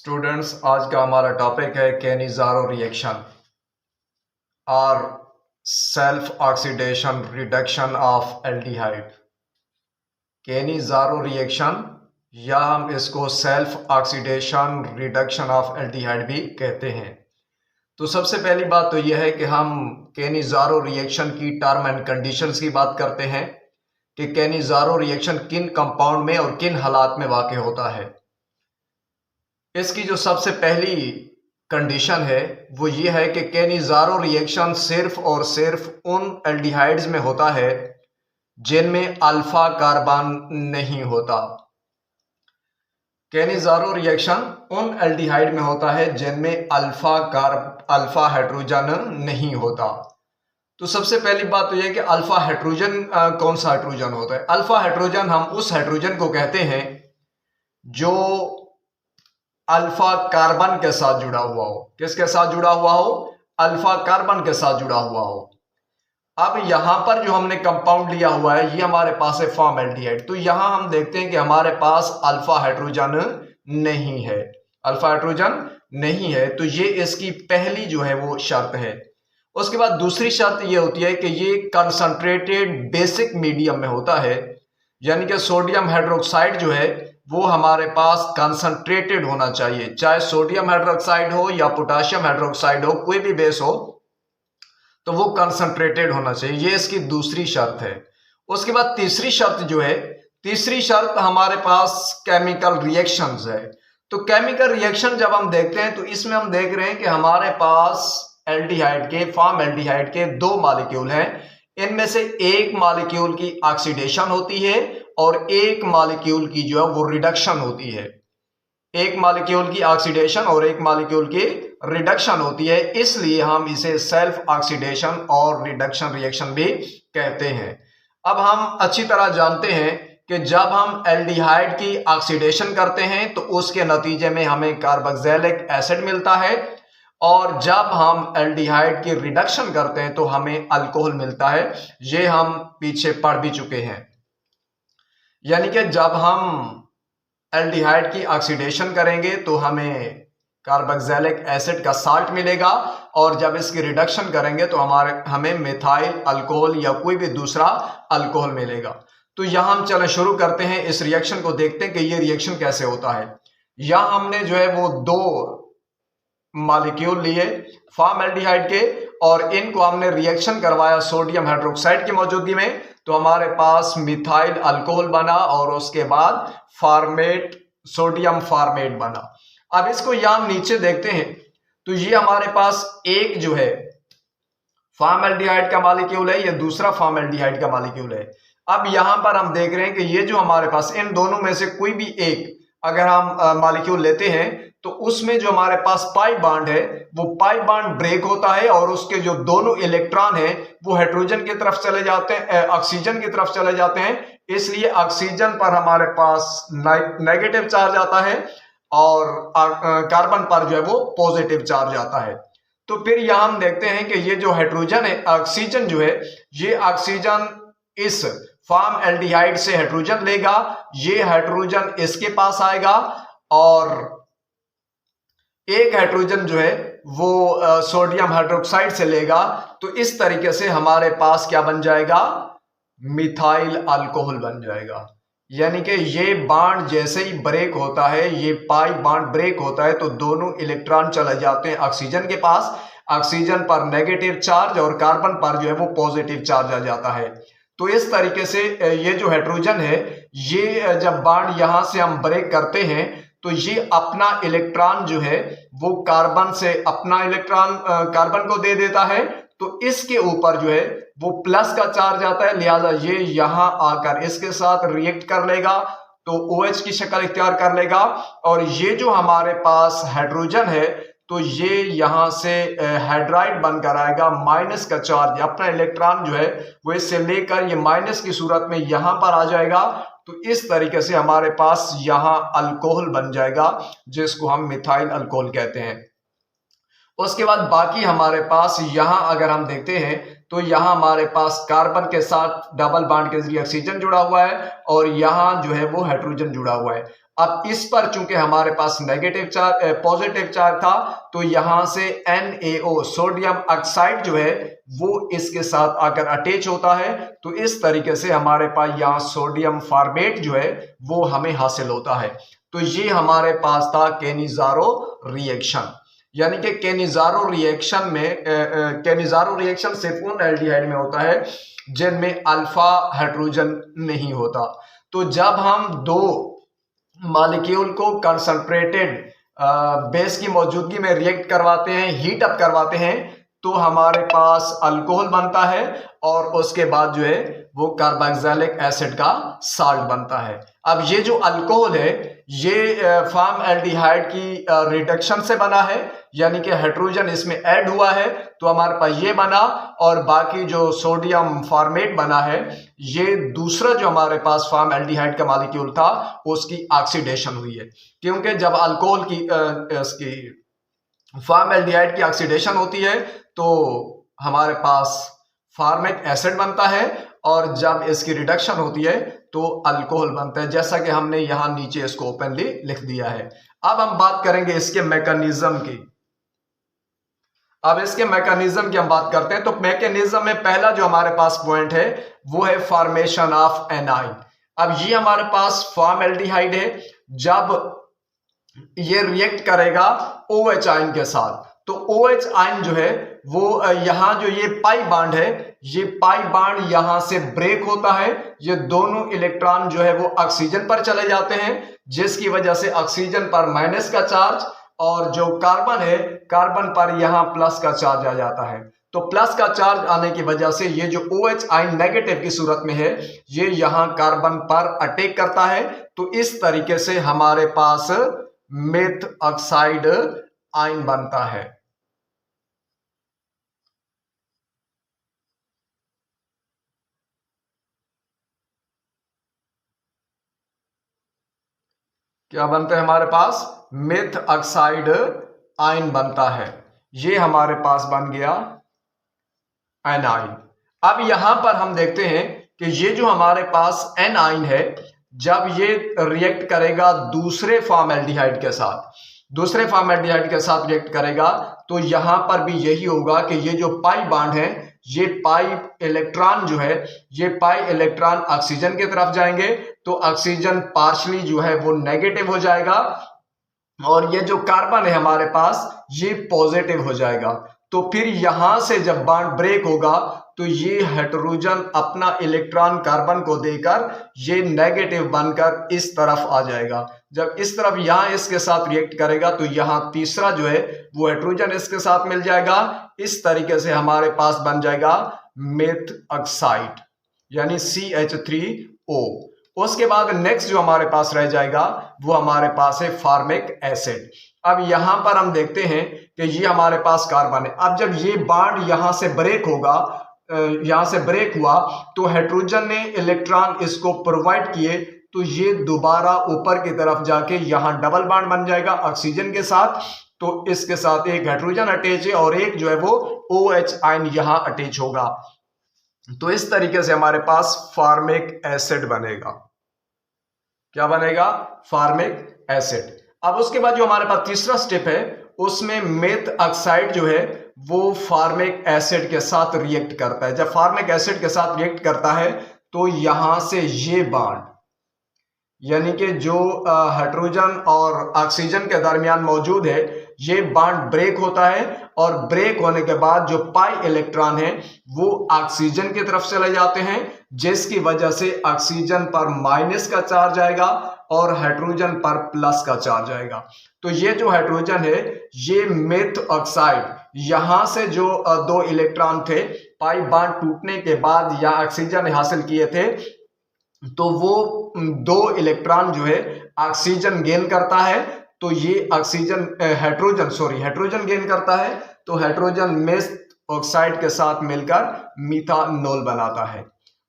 Students, आज का हमारा टॉपिक है कैनिज़ारो रिएक्शन और self oxidation reduction of aldehyde. Cannizzaro reaction या हम इसको self oxidation reduction of aldehyde भी कहते हैं। तो सबसे पहली बात तो यह है कि हम कैनिज़ारो रिएक्शन की टर्म एंड कंडीशंस की बात करते हैं कि कैनिज़ारो रिएक्शन किन कंपाउंड में और किन हालात में वाक़ होता है। इसकी जो सबसे पहली कंडीशन है वो ये है कि कैनिज़ारो रिएक्शन सिर्फ और सिर्फ उन एल्डिहाइड्स में होता है जिनमें अल्फा कार्बन नहीं होता। कैनिज़ारो रिएक्शन उन एल्डिहाइड में होता है जिनमें अल्फा हाइड्रोजन नहीं होता। तो सबसे पहली बात तो यह है कि अल्फा हाइड्रोजन कौन सा हाइड्रोजन होता है। अल्फा हाइड्रोजन हम उस हाइड्रोजन को कहते हैं जो अल्फा कार्बन के साथ जुड़ा हुआ हो। किसके साथ जुड़ा हुआ हो? अल्फा कार्बन के साथ जुड़ा हुआ हो। अब यहां पर जो हमने कंपाउंड लिया हुआ है ये हमारे पास है फॉर्मल्डिहाइड। तो यहां हम देखते हैं कि हमारे पास अल्फा हाइड्रोजन नहीं है, अल्फा हाइड्रोजन नहीं है। तो ये इसकी पहली जो है वो शर्त है। उसके बाद दूसरी शर्त ये होती है कि ये कंसंट्रेटेड बेसिक मीडियम में होता है, यानी कि सोडियम हाइड्रोक्साइड जो है वो हमारे पास कंसंट्रेटेड होना चाहिए। चाहे सोडियम हाइड्रोक्साइड हो या पोटेशियम हाइड्रोक्साइड हो, कोई भी बेस हो तो वो कंसंट्रेटेड होना चाहिए। ये इसकी दूसरी शर्त है। उसके बाद तीसरी शर्त जो है, तीसरी शर्त हमारे पास केमिकल रिएक्शंस है। तो केमिकल रिएक्शन जब हम देखते हैं तो इसमें हम देख रहे हैं कि हमारे पास एल्डिहाइड के फॉर्मल्डिहाइड के दो मॉलिक्यूल हैं। इनमें से एक मॉलिक्यूल की ऑक्सीडेशन होती है और एक मॉलिक्यूल की जो है वो रिडक्शन होती है। एक मॉलिक्यूल की ऑक्सीडेशन और एक मॉलिक्यूल की रिडक्शन होती है, इसलिए हम इसे सेल्फ ऑक्सीडेशन और रिडक्शन रिएक्शन भी कहते हैं। अब हम अच्छी तरह जानते हैं कि जब हम एल्डिहाइड की ऑक्सीडेशन करते हैं तो उसके नतीजे में हमें कार्बोक्सिलिक एसिड मिलता है, और जब हम एल्डिहाइड की रिडक्शन करते हैं तो हमें अल्कोहल मिलता है। ये हम पीछे पढ़ भी चुके हैं। यानी कि जब हम एल्डिहाइड की ऑक्सीडेशन करेंगे तो हमें कार्बोक्सिलिक एसिड का साल्ट मिलेगा, और जब इसकी रिडक्शन करेंगे तो हमें मिथाइल अल्कोहल या कोई भी दूसरा अल्कोहल मिलेगा। तो यहां हम चले शुरू करते हैं, इस रिएक्शन को देखते हैं कि ये रिएक्शन कैसे होता है। यहां हमने जो है वो दो मॉलिक्यूल लिए फॉर्मल्डिहाइड के और इनको हमने रिएक्शन करवाया सोडियम हाइड्रोक्साइड की मौजूदगी में, तो हमारे पास मिथाइल अल्कोहल बना और उसके बाद सोडियम फॉर्मेट बना। अब इसको यहां नीचे देखते हैं तो ये हमारे पास एक जो है फॉर्मल्डिहाइड का मॉलिक्यूल है, ये दूसरा फॉर्मल्डिहाइड का मॉलिक्यूल है। अब यहां पर हम देख रहे हैं कि ये जो हमारे पास इन दोनों में से कोई भी एक अगर हम मॉलिक्यूल लेते हैं तो उसमें जो हमारे पास पाई बॉन्ड है वो पाई बॉन्ड ब्रेक होता है और उसके जो दोनों इलेक्ट्रॉन हैं वो हाइड्रोजन की तरफ चले जाते हैं, ऑक्सीजन की तरफ चले जाते हैं। इसलिए ऑक्सीजन पर हमारे पास नेगेटिव चार्ज आता है और कार्बन पर जो है वो पॉजिटिव चार्ज आता है। तो फिर यहां हम देखते हैं कि ये जो हाइड्रोजन है, ऑक्सीजन जो है, ये ऑक्सीजन इस फॉर्मल्डिहाइड से हाइड्रोजन लेगा, ये हाइड्रोजन इसके पास आएगा और एक हाइड्रोजन जो है वो सोडियम हाइड्रोक्साइड से लेगा। तो इस तरीके से हमारे पास क्या बन जाएगा? मिथाइल अल्कोहल बन जाएगा। यानी कि ये बॉन्ड जैसे ही ब्रेक होता है, ये पाई बॉन्ड ब्रेक होता है तो दोनों इलेक्ट्रॉन चले जाते हैं ऑक्सीजन के पास। ऑक्सीजन पर नेगेटिव चार्ज और कार्बन पर जो है वो पॉजिटिव चार्ज आ जाता है। तो इस तरीके से ये जो हाइड्रोजन है, ये जब बॉन्ड यहां से हम ब्रेक करते हैं तो ये अपना इलेक्ट्रॉन जो है वो कार्बन से अपना इलेक्ट्रॉन कार्बन को दे देता है। तो इसके ऊपर जो है वो प्लस का चार्ज आता है, लिहाजा ये यहां आकर इसके साथ रिएक्ट कर लेगा तो OH की शक्ल इख्तियार कर लेगा, और ये जो हमारे पास हाइड्रोजन है तो ये यहां से हाइड्राइड बनकर आएगा। माइनस का चार्ज, अपना इलेक्ट्रॉन जो है वो इससे लेकर ये माइनस की सूरत में यहां पर आ जाएगा। तो इस तरीके से हमारे पास यहां अल्कोहल बन जाएगा जिसको हम मिथाइल अल्कोहल कहते हैं। उसके बाद बाकी हमारे पास यहां अगर हम देखते हैं तो यहाँ हमारे पास कार्बन के साथ डबल बॉन्ड के जरिए ऑक्सीजन जुड़ा हुआ है और यहाँ जो है वो हाइड्रोजन जुड़ा हुआ है। अब इस पर चूंकि हमारे पास नेगेटिव चार्ज पॉजिटिव चार्ज था, तो यहां से NaO सोडियम ऑक्साइड जो है वो इसके साथ आकर अटैच होता है। तो इस तरीके से हमारे पास यहाँ सोडियम फॉर्मेट जो है वो हमें हासिल होता है। तो ये हमारे पास था कैनिज़ारो रिएक्शन। यानी कि कैनिज़ारो रिएक्शन में कैनिज़ारो रिएक्शन सिर्फ उन एल्डिहाइड में होता है जिनमें अल्फा हाइड्रोजन नहीं होता। तो जब हम दो मॉलिक्यूल को कंसंट्रेटेड बेस की मौजूदगी में रिएक्ट करवाते हैं, हीट अप करवाते हैं, तो हमारे पास अल्कोहल बनता है और उसके बाद जो है वो कार्बोक्सिलिक एसिड का साल्ट बनता है। अब ये जो अल्कोहल है ये फॉर्मल्डिहाइड की रिडक्शन से बना है, यानी कि हाइड्रोजन इसमें ऐड हुआ है तो हमारे पास ये बना, और बाकी जो सोडियम फॉर्मेट बना है ये दूसरा जो हमारे पास फॉर्मल्डिहाइड का मॉलिक्यूल था उसकी ऑक्सीडेशन हुई है। क्योंकि जब अल्कोहल की फॉर्मल्डिहाइड की ऑक्सीडेशन होती है तो हमारे पास फॉर्मिक एसिड बनता है, और जब इसकी रिडक्शन होती है तो अल्कोहल बनता है, जैसा कि हमने यहां नीचे इसको ओपनली लिख दिया है। अब हम बात करेंगे इसके मैकेनिज्म की। अब इसके मैकेनिज्म की हम बात करते हैं, तो मैकेनिज्म में पहला जो हमारे पास पॉइंट है वो है फॉर्मेशन ऑफ एनाइन। अब ये हमारे पास फॉर्मल्डिहाइड है, जब ये रिएक्ट करेगा OH आयन के साथ, तो OH आयन जो है वो यहां जो ये पाई बॉन्ड है, ये पाई बॉन्ड यहां से ब्रेक होता है, ये दोनों इलेक्ट्रॉन जो है वो ऑक्सीजन पर चले जाते हैं, जिसकी वजह से ऑक्सीजन पर माइनस का चार्ज और जो कार्बन है कार्बन पर यहां प्लस का चार्ज आ जाता है। तो प्लस का चार्ज आने की वजह से ये जो OH आयन नेगेटिव की सूरत में है ये यहां कार्बन पर अटैक करता है। तो इस तरीके से हमारे पास मेथ ऑक्साइड आयन बनता है। क्या बनता है हमारे पास? मेथ ऑक्साइड आयन बनता है। ये हमारे पास बन गया एनाइन। अब यहां पर हम देखते हैं कि ये जो हमारे पास एनाइन है, जब ये रिएक्ट करेगा दूसरे फॉर्मल्डिहाइड के साथ रिएक्ट करेगा, तो यहां पर भी यही होगा कि ये जो पाई बॉन्ड है, ये पाई इलेक्ट्रॉन जो है, ये पाई इलेक्ट्रॉन ऑक्सीजन की तरफ जाएंगे, तो ऑक्सीजन पार्शली जो है वो नेगेटिव हो जाएगा, और ये जो कार्बन है हमारे पास ये पॉजिटिव हो जाएगा। तो फिर यहां से जब बॉन्ड ब्रेक होगा तो ये हाइड्रोजन अपना इलेक्ट्रॉन कार्बन को देकर ये नेगेटिव बनकर इस तरफ आ जाएगा। जब इस तरफ यहां इसके साथ रिएक्ट करेगा तो यहां तीसरा जो है वो हाइड्रोजन इसके साथ मिल जाएगा। इस तरीके से हमारे पास बन जाएगा मेथ ऑक्साइड यानी CH3O। उसके बाद नेक्स्ट जो हमारे पास रह जाएगा वो हमारे पास है फॉर्मिक एसिड। अब यहां पर हम देखते हैं कि ये हमारे पास कार्बन है। अब जब ये बॉन्ड यहां से ब्रेक होगा, यहां से ब्रेक हुआ, तो हाइड्रोजन ने इलेक्ट्रॉन इसको प्रोवाइड किए, तो ये दोबारा ऊपर की तरफ जाके यहां डबल बॉन्ड बन जाएगा ऑक्सीजन के साथ। तो इसके साथ एक हाइड्रोजन अटैच है और एक जो है वो OH आयन यहां अटैच होगा। तो इस तरीके से हमारे पास फॉर्मिक एसिड बनेगा। क्या बनेगा? Formic acid. अब उसके बाद जो हमारे पास तीसरा स्टेप है उसमें मेथ ऑक्साइड जो है वो फॉर्मिक एसिड के साथ रिएक्ट करता है। जब फॉर्मिक एसिड के साथ रिएक्ट करता है तो यहां से ये बॉन्ड यानी कि जो हाइड्रोजन और ऑक्सीजन के दरमियान मौजूद है ये बॉन्ड ब्रेक होता है, और ब्रेक होने के बाद जो पाई इलेक्ट्रॉन है वो ऑक्सीजन की तरफ चले जाते हैं, जिसकी वजह से ऑक्सीजन पर माइनस का चार्ज आएगा और हाइड्रोजन पर प्लस का चार्ज आएगा। तो ये जो हाइड्रोजन है ये मेथ ऑक्साइड, यहां से जो दो इलेक्ट्रॉन थे पाई बॉन्ड टूटने के बाद या ऑक्सीजन ने हासिल किए थे, तो वो दो इलेक्ट्रॉन जो है ऑक्सीजन गेन करता है। तो ये हाइड्रोजन गेन करता है, तो हाइड्रोजन मेथ ऑक्साइड के साथ मिलकर मिथानॉल बनाता है।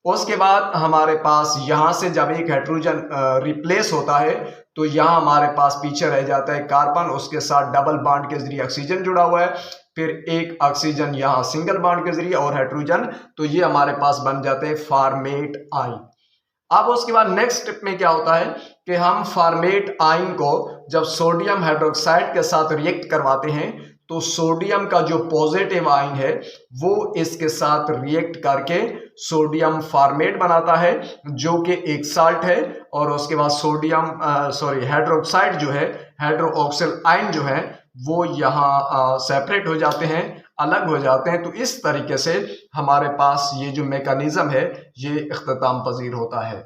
उसके बाद हमारे पास यहां से जब एक हाइड्रोजन रिप्लेस होता है तो यहां हमारे पास पीछे रह जाता है कार्बन, उसके साथ डबल बॉन्ड के जरिए ऑक्सीजन जुड़ा हुआ है। फिर एक ऑक्सीजन यहाँ सिंगल बॉन्ड के जरिए और हाइड्रोजन, तो ये हमारे पास बन जाते हैं फॉर्मेट आइन। अब उसके बाद नेक्स्ट स्टेप में क्या होता है कि हम फॉर्मेट आइन को जब सोडियम हाइड्रोक्साइड के साथ रिएक्ट करवाते हैं तो सोडियम का जो पॉजिटिव आइन है वो इसके साथ रिएक्ट करके सोडियम फॉर्मेट बनाता है जो कि एक साल्ट है, और उसके बाद सोडियम हाइड्रोक्साइड जो है, हाइड्रोक्सिल आइन जो है वो यहाँ सेपरेट हो जाते हैं, अलग हो जाते हैं। तो इस तरीके से हमारे पास ये जो मैकेनिज्म है ये इख्तिताम पजीर होता है।